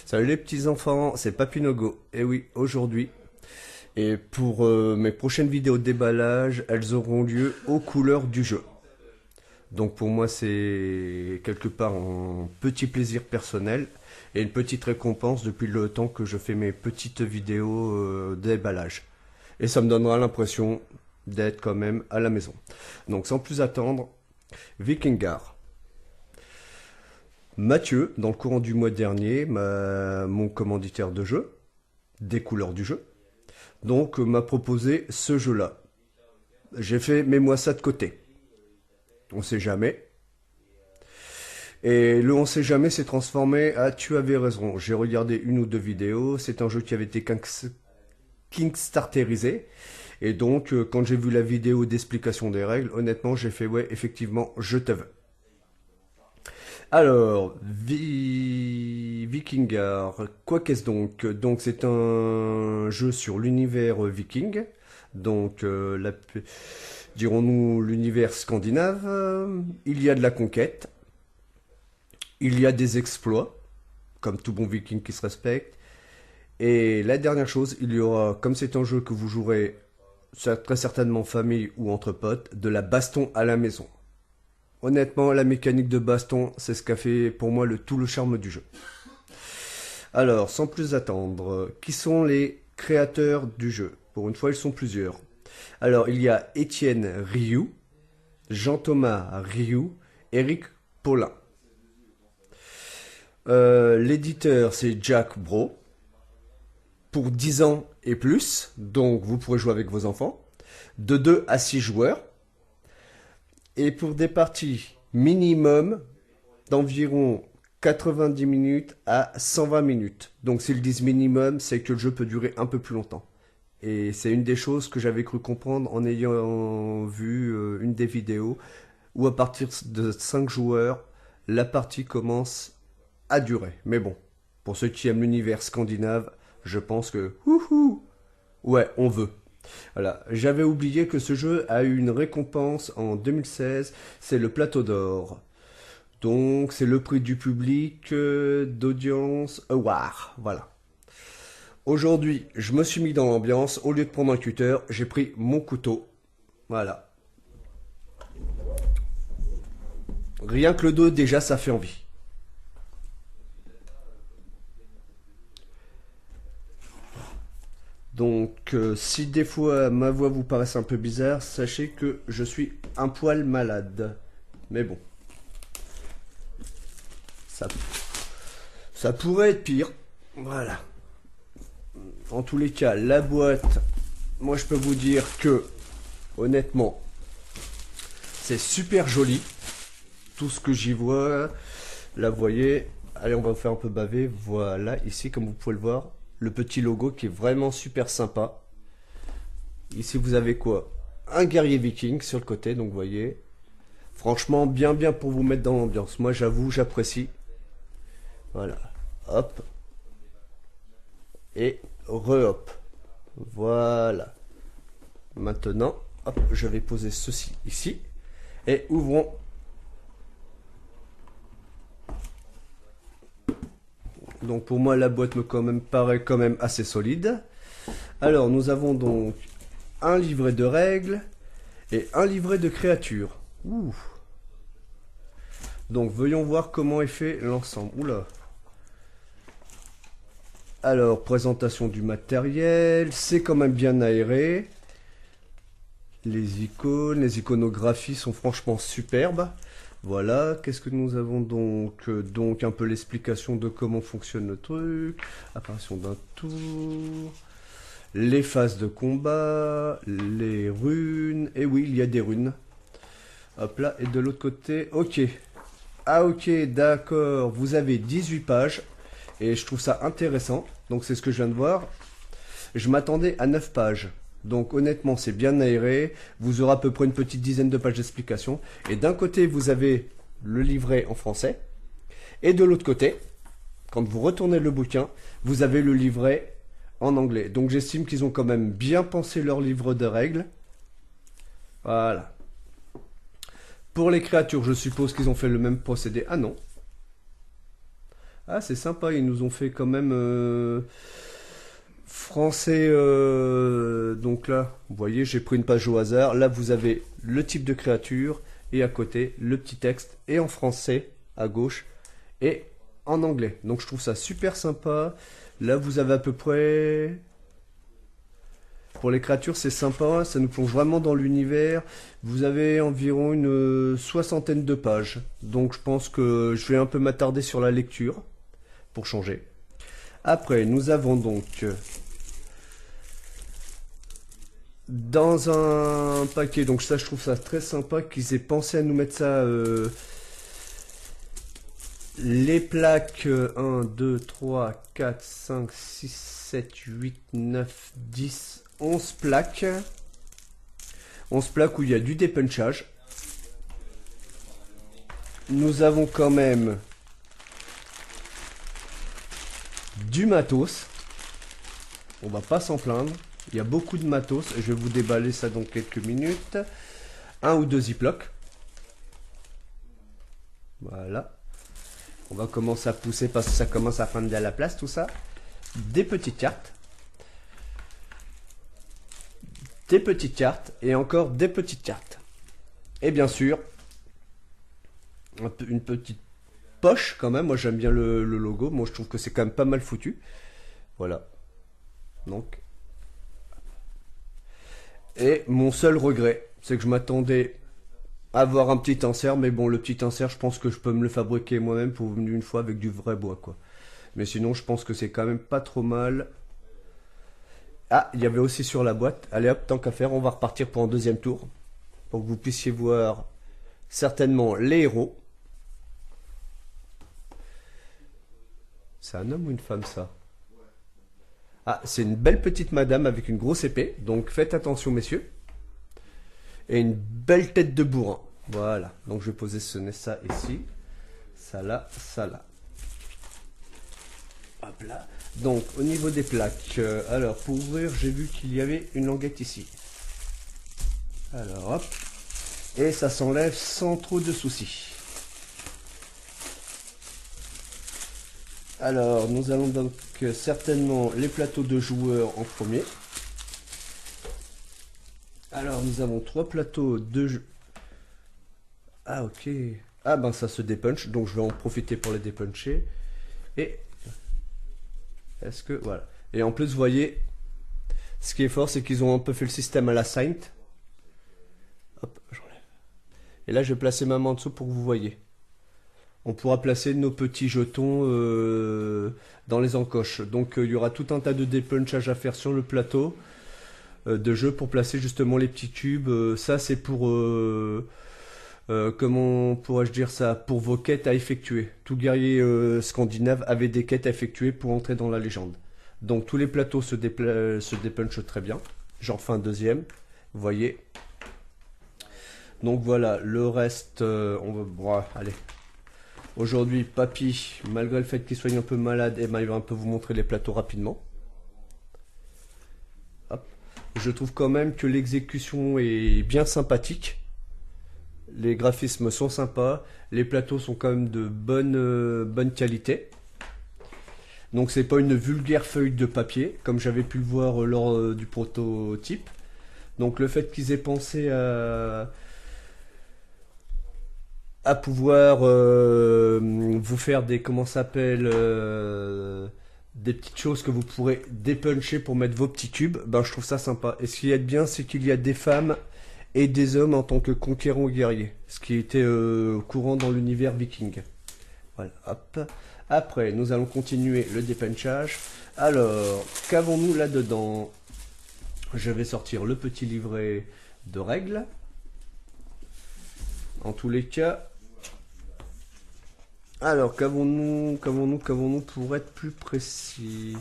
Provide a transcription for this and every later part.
Salut les petits enfants, c'est Papinogo. Et oui, aujourd'hui. Et pour mes prochaines vidéos de déballage, elles auront lieu aux couleurs du jeu. Donc pour moi, c'est quelque part un petit plaisir personnel et une petite récompense depuis le temps que je fais mes petites vidéos de déballage. Et ça me donnera l'impression d'être quand même à la maison. Donc sans plus attendre, Vikingar. Mathieu, dans le courant du mois dernier, mon commanditaire de jeu, des couleurs du jeu, donc m'a proposé ce jeu-là. J'ai fait, mets-moi ça de côté. On sait jamais. Et le on sait jamais s'est transformé à tu avais raison. J'ai regardé une ou deux vidéos, c'est un jeu qui avait été kickstarterisé. Et donc, quand j'ai vu la vidéo d'explication des règles, honnêtement, j'ai fait, ouais, effectivement, je te veux. Alors, Vikingar, quoi qu'est-ce donc? Donc c'est un jeu sur l'univers viking, donc dirons-nous l'univers scandinave. Il y a de la conquête, il y a des exploits, comme tout bon viking qui se respecte. Et la dernière chose, il y aura, comme c'est un jeu que vous jouerez très certainement famille ou entre potes, de la baston à la maison. Honnêtement, la mécanique de baston, c'est ce qui a fait pour moi tout le charme du jeu. Alors, sans plus attendre, qui sont les créateurs du jeu? Pour une fois, ils sont plusieurs. Alors, il y a Étienne Rioux, Jean-Thomas Rioux, Eric Paulin. L'éditeur, c'est Jack Bro, pour 10 ans et plus, donc vous pourrez jouer avec vos enfants, de 2 à 6 joueurs. Et pour des parties minimum d'environ 90 minutes à 120 minutes. Donc s'ils disent minimum, c'est que le jeu peut durer un peu plus longtemps. Et c'est une des choses que j'avais cru comprendre en ayant vu une des vidéos où à partir de 5 joueurs, la partie commence à durer. Mais bon, pour ceux qui aiment l'univers scandinave, je pense que ouais, on veut. Voilà, j'avais oublié que ce jeu a eu une récompense en 2016, c'est le Plateau d'Or. Donc c'est le prix du public d'Audience Award, voilà. Aujourd'hui, je me suis mis dans l'ambiance, au lieu de prendre un cutter, j'ai pris mon couteau. Voilà. Rien que le dos, déjà, ça fait envie. Donc, si des fois ma voix vous paraisse un peu bizarre, sachez que je suis un poil malade. Mais bon. Ça pourrait être pire. Voilà. En tous les cas, la boîte, moi je peux vous dire que, honnêtement, c'est super joli. Tout ce que j'y vois, là vous voyez, allez on va vous faire un peu baver. Voilà, ici comme vous pouvez le voir. Le petit logo qui est vraiment super sympa. Ici vous avez quoi? Un guerrier viking sur le côté, donc vous voyez. Franchement bien pour vous mettre dans l'ambiance. Moi j'avoue j'apprécie. Voilà. Hop. Et re-hop. Voilà. Maintenant, hop, je vais poser ceci ici. Et ouvrons. Donc pour moi la boîte me paraît quand même assez solide. Alors nous avons donc un livret de règles et un livret de créatures. Ouh. Donc voyons voir comment est fait l'ensemble. Oula. Alors présentation du matériel, c'est quand même bien aéré. Les icônes, les iconographies sont franchement superbes. Voilà, qu'est-ce que nous avons donc? Donc un peu l'explication de comment fonctionne le truc, apparition d'un tour, les phases de combat, les runes, et oui, il y a des runes. Hop là, et de l'autre côté, ok. Ah ok, d'accord, vous avez 18 pages, Et je trouve ça intéressant. Donc c'est ce que je viens de voir. Je m'attendais à 9 pages. Donc honnêtement, c'est bien aéré. Vous aurez à peu près une petite dizaine de pages d'explication. Et d'un côté, vous avez le livret en français. Et de l'autre côté, quand vous retournez le bouquin, vous avez le livret en anglais. Donc j'estime qu'ils ont quand même bien pensé leur livre de règles. Voilà. Pour les créatures, je suppose qu'ils ont fait le même procédé. Ah non. Ah, c'est sympa, ils nous ont fait quand même français. Donc là, vous voyez, j'ai pris une page au hasard. Là, vous avez le type de créature et à côté, le petit texte et en français à gauche et en anglais. Donc je trouve ça super sympa. Là, vous avez à peu près... Pour les créatures, c'est sympa, ça nous plonge vraiment dans l'univers. Vous avez environ une soixantaine de pages. Donc je pense que je vais un peu m'attarder sur la lecture, pour changer. Après, nous avons donc... Dans un paquet, donc ça je trouve ça très sympa qu'ils aient pensé à nous mettre ça... les plaques 1, 2, 3, 4, 5, 6, 7, 8, 9, 10, 11 plaques. 11 plaques où il y a du dépunchage. Nous avons quand même du matos. On va pas s'en plaindre. Il y a beaucoup de matos. Je vais vous déballer ça dans quelques minutes. Un ou deux ziplocs. Voilà. On va commencer à pousser parce que ça commence à prendre de la place tout ça. Des petites cartes. Des petites cartes et encore des petites cartes. Et bien sûr, une petite poche quand même. Moi j'aime bien le logo. Moi je trouve que c'est quand même pas mal foutu. Voilà. Donc. Et mon seul regret, c'est que je m'attendais à avoir un petit insert. Mais bon, le petit insert, je pense que je peux me le fabriquer moi-même pour venir une fois avec du vrai bois quoi. Mais sinon, je pense que c'est quand même pas trop mal. Ah, il y avait aussi sur la boîte. Allez hop, tant qu'à faire, on va repartir pour un deuxième tour. Pour que vous puissiez voir certainement les héros. C'est un homme ou une femme ça? Ah, c'est une belle petite madame avec une grosse épée. Donc faites attention messieurs. Et une belle tête de bourrin. Voilà. Donc je vais poser ça ici. Ça là, ça là. Hop là. Donc au niveau des plaques, alors pour ouvrir j'ai vu qu'il y avait une languette ici. Alors hop. Et ça s'enlève sans trop de soucis. Alors nous allons donc certainement les plateaux de joueurs en premier. Alors nous avons 3 plateaux de jeu. Ah ok. Ah ben ça se dépunch, donc je vais en profiter pour les dépuncher. Et est-ce que... Voilà. Et en plus, vous voyez, ce qui est fort, c'est qu'ils ont un peu fait le système à la Saint. Hop, j'enlève. Et là, je vais placer ma main en dessous pour que vous voyez. On pourra placer nos petits jetons dans les encoches. Donc, il y aura tout un tas de dépunchage à faire sur le plateau de jeu pour placer justement les petits cubes. Ça, c'est pour... comment pourrais-je dire ça? Pour vos quêtes à effectuer. Tout guerrier scandinave avait des quêtes à effectuer pour entrer dans la légende. Donc tous les plateaux se dépunchent très bien. J'en fais un deuxième. Vous voyez. Donc voilà, le reste, on va... Bon, allez. Aujourd'hui, Papy, malgré le fait qu'il soit un peu malade, il va un peu vous montrer les plateaux rapidement. Hop. Je trouve quand même que l'exécution est bien sympathique. Les graphismes sont sympas, les plateaux sont quand même de bonne qualité. Donc c'est pas une vulgaire feuille de papier, comme j'avais pu le voir lors du prototype. Donc le fait qu'ils aient pensé à pouvoir vous faire des, comment ça s'appelle, des petites choses que vous pourrez dépuncher pour mettre vos petits cubes, ben je trouve ça sympa. Et ce qui est bien, c'est qu'il y a des femmes et des hommes en tant que conquérants guerriers, ce qui était courant dans l'univers viking. Voilà, hop. Après, nous allons continuer le dépunchage. Alors, qu'avons-nous là-dedans? Je vais sortir le petit livret de règles. En tous les cas, Alors, qu'avons-nous pour être plus précis?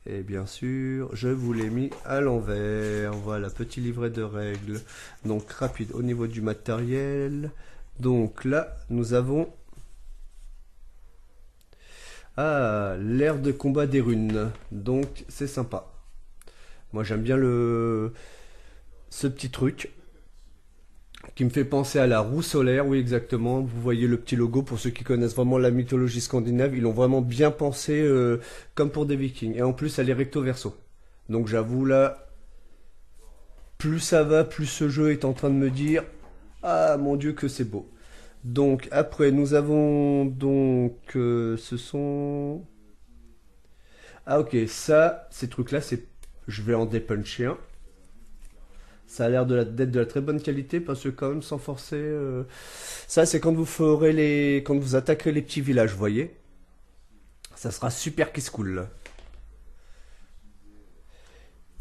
Et bien sûr, je vous l'ai mis à l'envers. Voilà, petit livret de règles. Donc, rapide au niveau du matériel. Donc là, nous avons... Ah, l'ère de combat des runes. Donc, c'est sympa. Moi, j'aime bien ce petit truc qui me fait penser à la roue solaire, oui exactement. Vous voyez le petit logo pour ceux qui connaissent vraiment la mythologie scandinave, ils l'ont vraiment bien pensé comme pour des Vikings. Et en plus, elle est recto verso. Donc j'avoue là, plus ça va, plus ce jeu est en train de me dire, ah mon Dieu que c'est beau. Donc après, nous avons donc, ce sont, ah ok, ça, ces trucs-là, c'est, je vais en dépuncher un. Ça a l'air d'être de la très bonne qualité parce que quand même sans forcer. Ça c'est quand vous ferez quand vous attaquerez les petits villages, vous voyez. Ça sera super kiss cool. Là.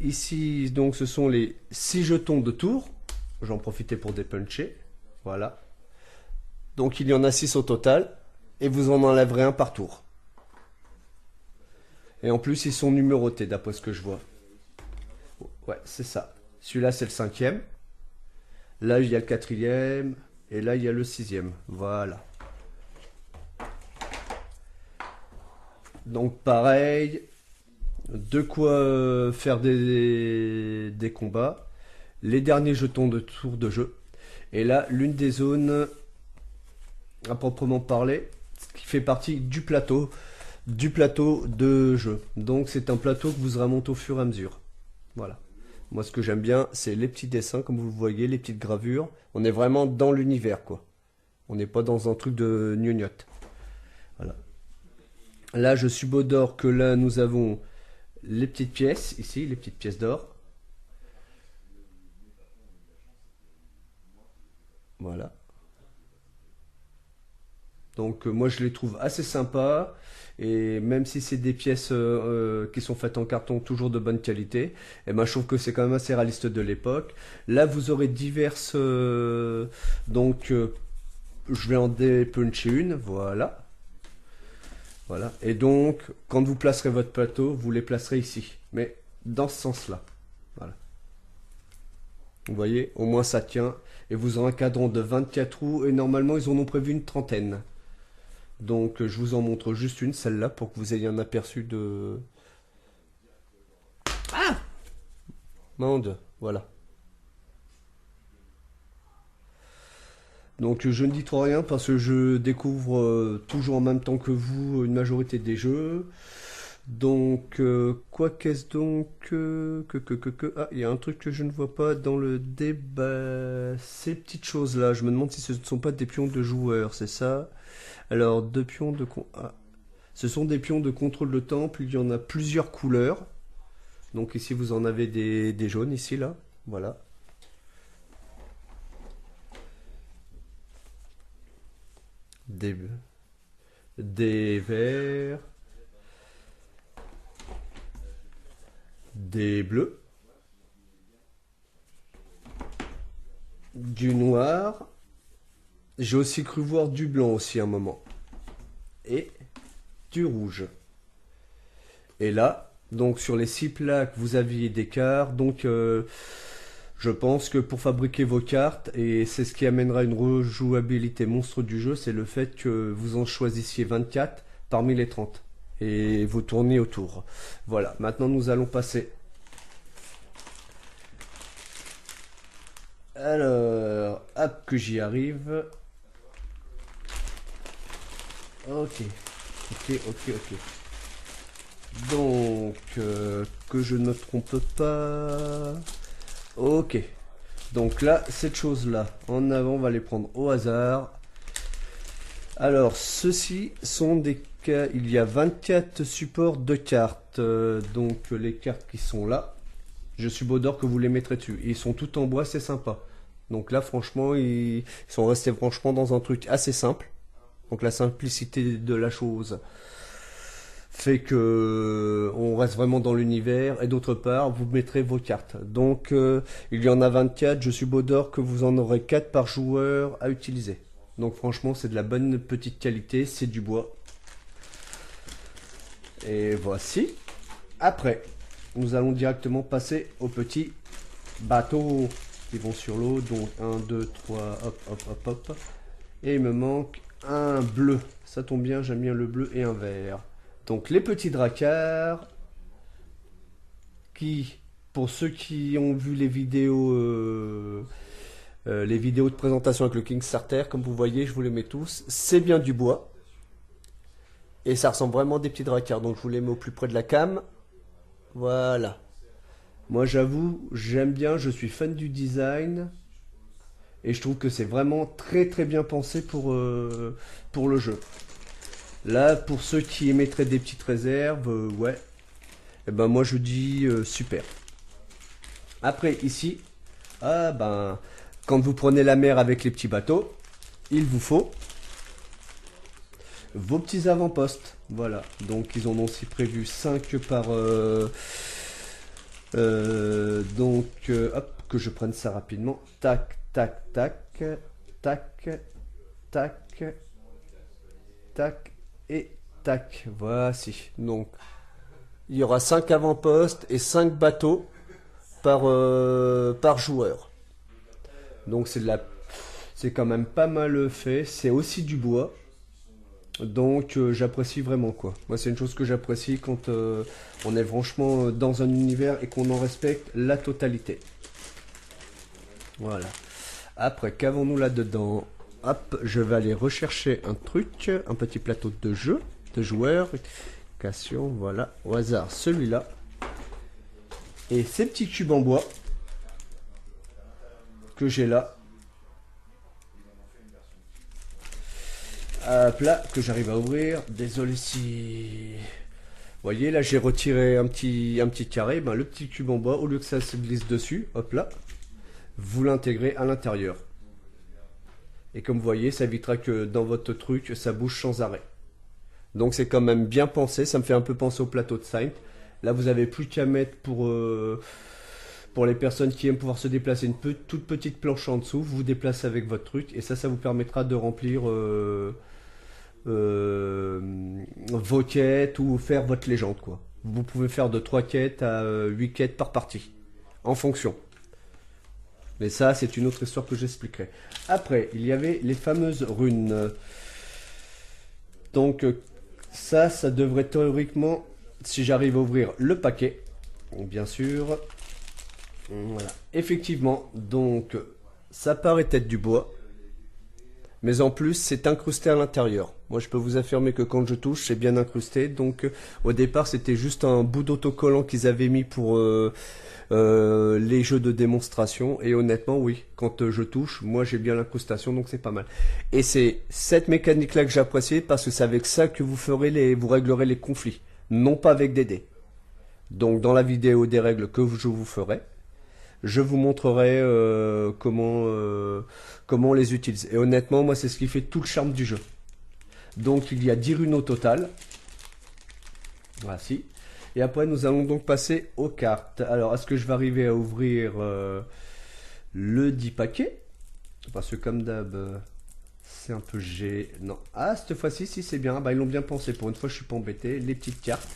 Ici donc ce sont les 6 jetons de tour. J'en profitais pour dépuncher. Voilà. Donc il y en a 6 au total. Et vous en enlèverez un par tour. Et en plus ils sont numérotés d'après ce que je vois. Ouais c'est ça. Celui-là c'est le 5e. Là, il y a le 4e. Et là, il y a le 6e. Voilà. Donc, pareil. De quoi faire des combats. Les derniers jetons de tour de jeu. Et là, l'une des zones, à proprement parler, qui fait partie du plateau de jeu. Donc, c'est un plateau que vous remontez au fur et à mesure. Voilà. Moi, ce que j'aime bien, c'est les petits dessins, comme vous le voyez, les petites gravures. On est vraiment dans l'univers, quoi. On n'est pas dans un truc de gnognotte. Voilà. Là, je subodore que là, nous avons les petites pièces, ici, les petites pièces d'or. Voilà. Donc, moi, je les trouve assez sympas. Et même si c'est des pièces qui sont faites en carton toujours de bonne qualité, et ben, je trouve que c'est quand même assez réaliste de l'époque. Là, vous aurez diverses... donc, je vais en dépuncher une, voilà. Voilà. Et donc, quand vous placerez votre plateau, vous les placerez ici. Mais dans ce sens-là. Voilà. Vous voyez, au moins ça tient. Et vous aurez un cadran de 24 roues. Et normalement, ils en ont prévu une trentaine. Donc je vous en montre juste une, celle-là, pour que vous ayez un aperçu de... Ah Mande, voilà. Donc je ne dis trop rien parce que je découvre toujours en même temps que vous une majorité des jeux. Donc quoi qu'est-ce donc Ah, il y a un truc que je ne vois pas dans le débat. Ces petites choses-là, je me demande si ce ne sont pas des pions de joueurs, c'est ça? Alors, deux pions de... Ah. Ce sont des pions de contrôle de temple, il y en a plusieurs couleurs. Donc ici, vous en avez des jaunes, ici, là. Voilà. Des, des verts. Des bleus. Du noir. J'ai aussi cru voir du blanc aussi à un moment. Et du rouge. Et là, donc sur les 6 plaques, vous aviez des quarts. Donc je pense que pour fabriquer vos cartes, et c'est ce qui amènera une rejouabilité monstre du jeu, c'est le fait que vous en choisissiez 24 parmi les 30. Et vous tournez autour. Voilà, maintenant nous allons passer. Alors, hop, que j'y arrive. Ok, ok. Donc, que je ne trompe pas. Ok. Donc là, cette chose-là, en avant, on va les prendre au hasard. Alors, ceux-ci sont des cas... Il y a 24 supports de cartes. Donc, les cartes qui sont là, je suis beau d'or que vous les mettrez dessus. Ils sont tout en bois, c'est sympa. Donc là, franchement, ils sont restés franchement dans un truc assez simple. Donc la simplicité de la chose fait que on reste vraiment dans l'univers. Et d'autre part, vous mettrez vos cartes. Donc il y en a 24. Je suis beau d'or que vous en aurez 4 par joueur à utiliser. Donc franchement, c'est de la bonne petite qualité, c'est du bois. Et voici. Après, nous allons directement passer aux petits bateaux qui vont sur l'eau. Donc 1, 2, 3, hop, hop, hop, hop. Et il me manque un bleu. Ça tombe bien, j'aime bien le bleu et un vert. Donc les petits dracars qui, pour ceux qui ont vu les vidéos de présentation avec le Kickstarter, comme vous voyez, je vous les mets tous. C'est bien du bois. Et ça ressemble vraiment à des petits dracars. Donc je vous les mets au plus près de la cam. Voilà. Moi j'avoue, j'aime bien, je suis fan du design. Et je trouve que c'est vraiment très très bien pensé pour le jeu. Là, pour ceux qui émettraient des petites réserves, ouais. Et ben moi je dis super. Après ici, ah ben, quand vous prenez la mer avec les petits bateaux, il vous faut vos petits avant-postes. Voilà, donc ils en ont aussi prévu 5 par... hop, que je prenne ça rapidement. Tac, tac, tac, tac, tac, tac et tac. Voici. Donc, il y aura 5 avant-postes et 5 bateaux par joueur. Donc c'est quand même pas mal fait. C'est aussi du bois. Donc j'apprécie vraiment quoi. Moi c'est une chose que j'apprécie quand on est franchement dans un univers et qu'on en respecte la totalité. Voilà. Après, qu'avons-nous là-dedans? Hop, je vais aller rechercher un truc, un petit plateau de jeu, de joueurs. Cation, voilà, au hasard celui-là. Et ces petits cubes en bois que j'ai là. Hop là, que j'arrive à ouvrir. Désolé si... Vous voyez, là j'ai retiré un petit carré. Ben, le petit cube en bois, au lieu que ça se glisse dessus, hop là, vous l'intégrez à l'intérieur. Et comme vous voyez, ça évitera que dans votre truc, ça bouge sans arrêt. Donc c'est quand même bien pensé, ça me fait un peu penser au plateau de Saint. Là vous avez plus qu'à mettre pour les personnes qui aiment pouvoir se déplacer une toute petite planche en dessous, vous vous déplacez avec votre truc et ça vous permettra de remplir vos quêtes ou faire votre légende quoi. Vous pouvez faire de 3 quêtes à 8 quêtes par partie, en fonction. Mais ça, c'est une autre histoire que j'expliquerai. Après, il y avait les fameuses runes. Donc, ça devrait théoriquement, si j'arrive à ouvrir le paquet, bien sûr. Voilà. Effectivement, donc, ça paraît être du bois. Mais en plus, c'est incrusté à l'intérieur. Moi, je peux vous affirmer que quand je touche, c'est bien incrusté. Donc, au départ, c'était juste un bout d'autocollant qu'ils avaient mis pour... les jeux de démonstration et honnêtement oui quand je touche moi j'ai bien l'incrustation donc c'est pas mal et c'est cette mécanique là que j'apprécie parce que c'est avec ça que vous réglerez les conflits non pas avec des dés. Donc dans la vidéo des règles que je vous ferai je vous montrerai comment on les utilise et honnêtement moi c'est ce qui fait tout le charme du jeu. Donc il y a 10 runes au total. Voici. Et après, nous allons donc passer aux cartes. Alors, est-ce que je vais arriver à ouvrir le 10 paquets? Parce que comme d'hab, c'est un peu G. Non. Ah, cette fois-ci, si c'est bien. Bah, ils l'ont bien pensé. Pour une fois, je suis pas embêté. Les petites cartes.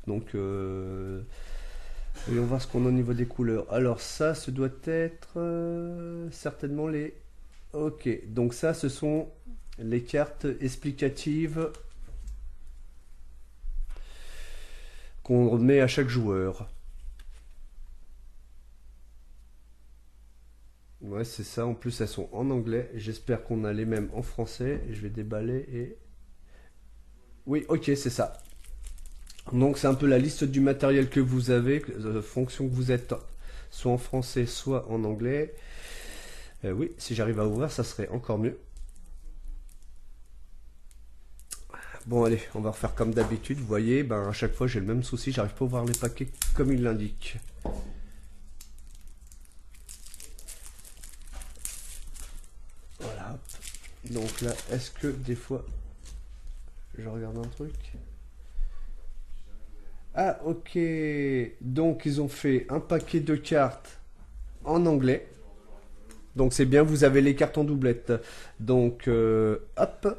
Donc, voyons voir ce qu'on a au niveau des couleurs. Alors, ça, ce doit être certainement les... Ok. Donc, ça, ce sont les cartes explicatives qu'on met à chaque joueur. Ouais, c'est ça. En plus, elles sont en anglais. J'espère qu'on a les mêmes en français. Je vais déballer et... Oui, ok, c'est ça. Donc, c'est un peu la liste du matériel que vous avez, fonction que vous êtes soit en français, soit en anglais. Oui, si j'arrive à ouvrir, ça serait encore mieux. Bon allez, on va refaire comme d'habitude, vous voyez, ben à chaque fois j'ai le même souci, j'arrive pas à voir les paquets comme il l'indique. Voilà. Donc là, est-ce que des fois je regarde un truc? Ah ok, donc ils ont fait un paquet de cartes en anglais. Donc c'est bien, vous avez les cartes en doublette. Donc, hop.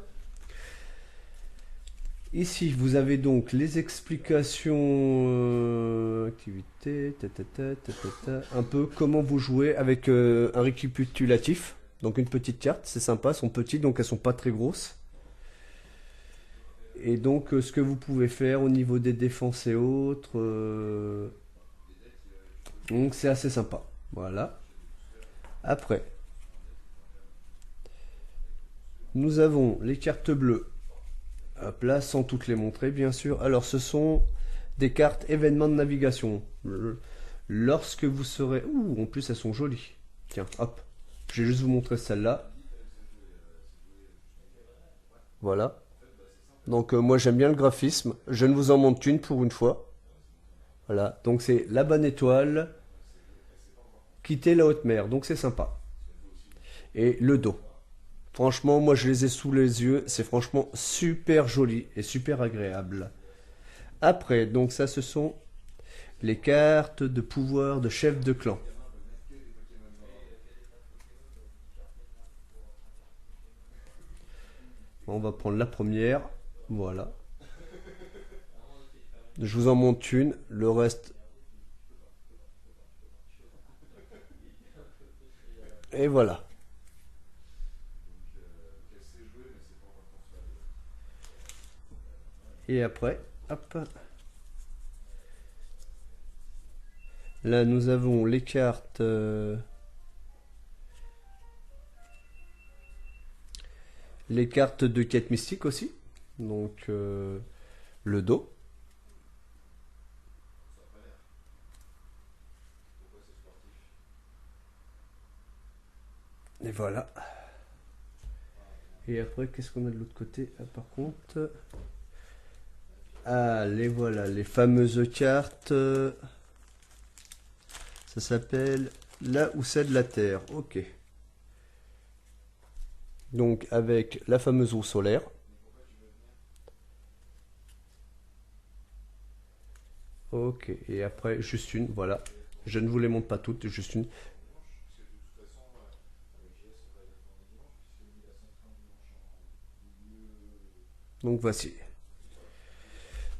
Ici, vous avez donc les explications, activités, un peu comment vous jouez avec un récapitulatif. Donc une petite carte, c'est sympa, elles sont petites, donc elles sont pas très grosses. Et donc ce que vous pouvez faire au niveau des défenses et autres, donc c'est assez sympa. Voilà. Après, nous avons les cartes bleues. Hop là, sans toutes les montrer, bien sûr. Alors, ce sont des cartes événements de navigation. Lorsque vous serez... Ouh, en plus, elles sont jolies. Tiens, hop. Je vais juste vous montrer celle-là. Voilà. Donc, moi, j'aime bien le graphisme. Je ne vous en montre qu'une pour une fois. Voilà. Donc, c'est la bonne étoile. Quitter la haute mer. Donc, c'est sympa. Et le dos. Franchement, moi, je les ai sous les yeux. C'est franchement super joli et super agréable. Après, donc ça, ce sont les cartes de pouvoir de chef de clan. On va prendre la première. Voilà. Je vous en montre une. Le reste... Et voilà. Et après, hop. Là, nous avons les cartes... les cartes de quête mystique aussi. Donc, le dos. Et voilà. Et après, qu'est-ce qu'on a de l'autre côté? Ah, par contre... Ah, les voilà, les fameuses cartes. Ça s'appelle Là où c'est de la Terre. Ok. Donc avec la fameuse roue solaire. Ok. Et après, juste une. Voilà. Je ne vous les montre pas toutes, juste une. Donc voici.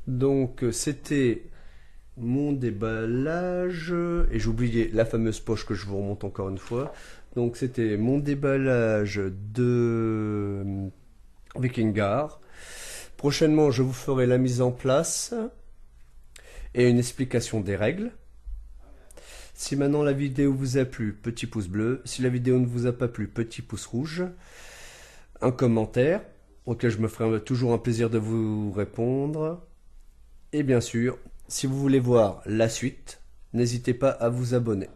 Donc c'était mon déballage. Et j'ai oublié la fameuse poche que je vous remonte encore une fois. Donc c'était mon déballage de Vikingar. Prochainement, je vous ferai la mise en place et une explication des règles. Si maintenant la vidéo vous a plu, petit pouce bleu. Si la vidéo ne vous a pas plu, petit pouce rouge. Un commentaire auquel je me ferai toujours un plaisir de vous répondre. Et bien sûr, si vous voulez voir la suite, n'hésitez pas à vous abonner.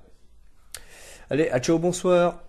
Allez, à ciao, bonsoir.